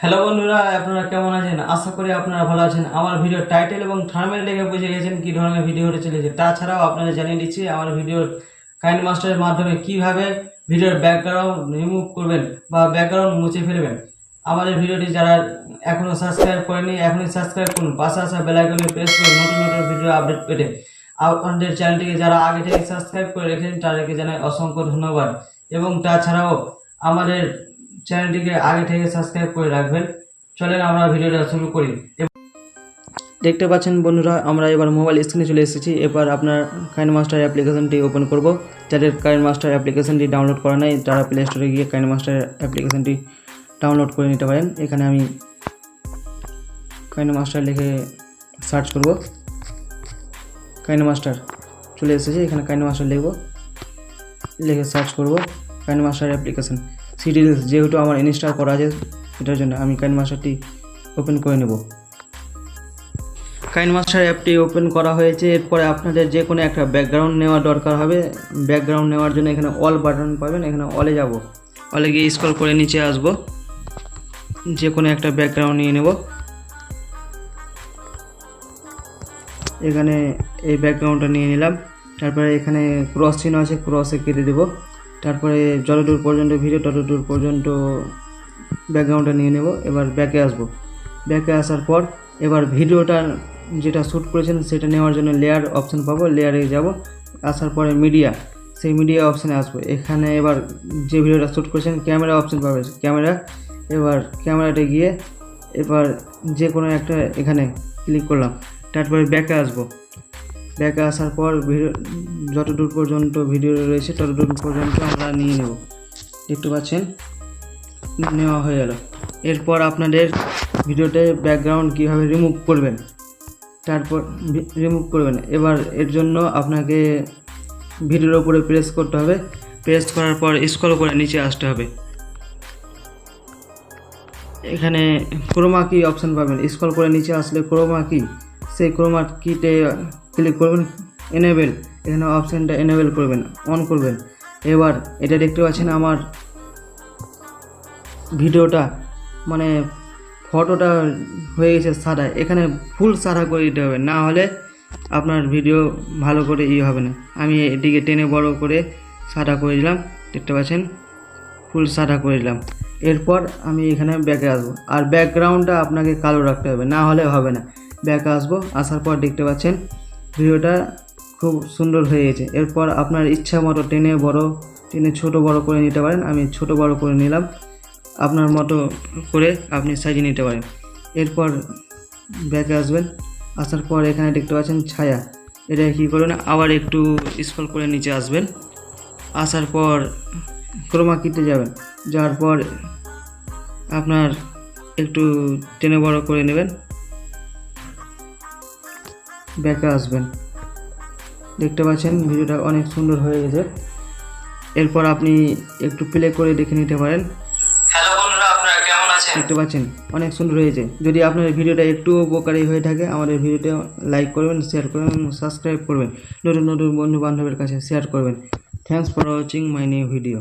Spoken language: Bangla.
হ্যালো বন্ধুরা, আপনারা কেমন আছেন? আশা করি আপনারা ভালো আছেন। আমার ভিডিও টাইটেল এবং থাম্বনেল দেখে বুঝে গেছেন কি ধরনের ভিডিও হতে চলেছে। তাছাড়াও আপনাদের জানিয়ে দিচ্ছি আমার ভিডিওর কাইনমাস্টারের মাধ্যমে কিভাবে ভিডিওর ব্যাকগ্রাউন্ড রিমুভ করবেন বা ব্যাকগ্রাউন্ড মুছে ফেলবেন। আমাদের ভিডিওটি যারা এখনও সাবস্ক্রাইব করেনি এখনই সাবস্ক্রাইব করুন, পাশে আসা বেল আইকনে প্রেস করুন নতুন নতুন ভিডিও আপডেট পেতে। আপনাদের চ্যানেলটিকে যারা আগে থেকে সাবস্ক্রাইব করে রেখেছেন তাদেরকে জানাই অসংখ্য ধন্যবাদ। এবং তাছাড়াও আমাদের চ্যানেলটিকে আগে থেকে সাবস্ক্রাইব করে রাখবেন। চলেন আমরা ভিডিওটা শুরু করি। দেখতে পাচ্ছেন বন্ধুরা, আমরা এবার মোবাইল স্ক্রিনে চলে এসেছি। এবার আপনার কাইনমাস্টার অ্যাপ্লিকেশনটি ওপেন করব। যাদের কাইনমাস্টার অ্যাপ্লিকেশনটি ডাউনলোড করা নাই তারা প্লে স্টোরে গিয়ে কাইনমাস্টার অ্যাপ্লিকেশনটি ডাউনলোড করে নিতে পারেন। এখানে আমি কাইনমাস্টার লিখে সার্চ করব। কাইনমাস্টার চলে এসেছে, এখানে কাইনমাস্টার লিখে সার্চ করব। কাইনমাস্টার অ্যাপ্লিকেশন সিডিজ যেহেতু আমার ইনস্টল করা আছে এটার জন্য আমি কাইনমাস্টারটি ওপেন করে নেব। কাইনমাস্টার অ্যাপটি ওপেন করা হয়েছে। এরপরে আপনাদের যে কোনো একটা ব্যাকগ্রাউন্ড নেওয়া দরকার হবে। ব্যাকগ্রাউন্ড নেওয়ার জন্য এখানে অল বাটন পাবেন, এখানে অলে যাব। অলে গিয়ে স্ক্রল করে নিচে আসব, যে কোনো একটা ব্যাকগ্রাউন্ড নিয়ে নেব। এখানে এই ব্যাকগ্রাউন্ডটা নিয়ে নিলাম। তারপরে এখানে ক্রস চিহ্ন আছে, ক্রসে কেটে দেব। তারপরে যতদূর পর্যন্ত ভিডিও ততদূর পর্যন্ত ব্যাকগ্রাউন্ডটা নিয়ে নেব। এবার ব্যাকে আসব। ব্যাকে আসার পর এবার ভিডিওটা যেটা শ্যুট করেছেন সেটা নেওয়ার জন্য লেয়ার অপশান পাবো, লেয়ারে যাব। আসার পরে মিডিয়া, সেই মিডিয়া অপশানে আসবো। এখানে এবার যে ভিডিওটা শ্যুট করেছেন ক্যামেরা অপশান পাবে, ক্যামেরা। এবার ক্যামেরাতে গিয়ে এবার যে কোনো একটা এখানে ক্লিক করলাম। তারপরে ব্যাকে আসবো। ব্যাকে আসার পর ভিডিও যতদূর পর্যন্ত ভিডিও রয়েছে ততদূর পর্যন্ত আমরা নিয়ে নেব। দেখতে পাচ্ছেন নেওয়া হয়ে গেল। এরপর আপনাদের ভিডিওতে ব্যাকগ্রাউন্ড কীভাবে রিমুভ করবেন এবার এর জন্য আপনাকে ভিডিওর উপরে প্রেস করতে হবে। প্রেস করার পর স্ক্রল করে নিচে আসতে হবে। এখানে ক্রোমা কি অপশান পাবেন, স্ক্রল করে নিচে আসলে ক্রোমা কি, সেই ক্রোমা কিতে ক্লিক করবেন। এনেবেল, এখানে অপশানটা এনেবেল করবেন, অন করবেন। এবার এটা দেখতে পাচ্ছেন আমার ভিডিওটা মানে ফটোটা হয়ে গেছে সাদা। এখানে ফুল সাদা করে দিতে হবে, না হলে আপনার ভিডিও ভালো করে হবে না। আমি এদিকে টেনে বড় করে সাদা করে দিলাম, দেখতে পাচ্ছেন ফুল সাদা করে দিলাম। এরপর আমি এখানে ব্যাকে আসবো, আর ব্যাকগ্রাউন্ডটা আপনাকে কালো রাখতে হবে, না হলে হবে না। ব্যাকে আসবো, আসার পর দেখতে পাচ্ছেন ভিডিওটা খুব সুন্দর হয়ে গেছে। এরপর আপনার ইচ্ছা মতো টেনে ছোট বড় করে নিতে পারেন। আমি ছোট বড় করে নিলাম, আপনার মতো করে আপনি সাজিয়ে নিতে পারেন। এরপর ব্যাকে আসবেন, আসার পর এখানে দেখতে পাচ্ছেন ছায়া, এটা কী করবেন আবার একটু স্ক্রল করে নিচে আসবেন। আসার পর ক্রোমা কিতে যাবেন, যাওয়ার পর আপনার একটু টেনে বড় করে নেবেন। ব্যাকে আসবেন, দেখতে পাচ্ছেন ভিডিওটা অনেক সুন্দর হয়ে গেছে। এরপর আপনি একটু প্লে করে দেখে নিতে পারেন। দেখতে পাচ্ছেন অনেক সুন্দর হয়েছে। যদি আপনার ভিডিওটা একটু উপকারী হয়ে থাকে আমাদের ভিডিওটা লাইক করবেন, শেয়ার করবেন, সাবস্ক্রাইব করবেন, নতুন নতুন বন্ধু বান্ধবের কাছে শেয়ার করবেন। Thanks for watching my new video.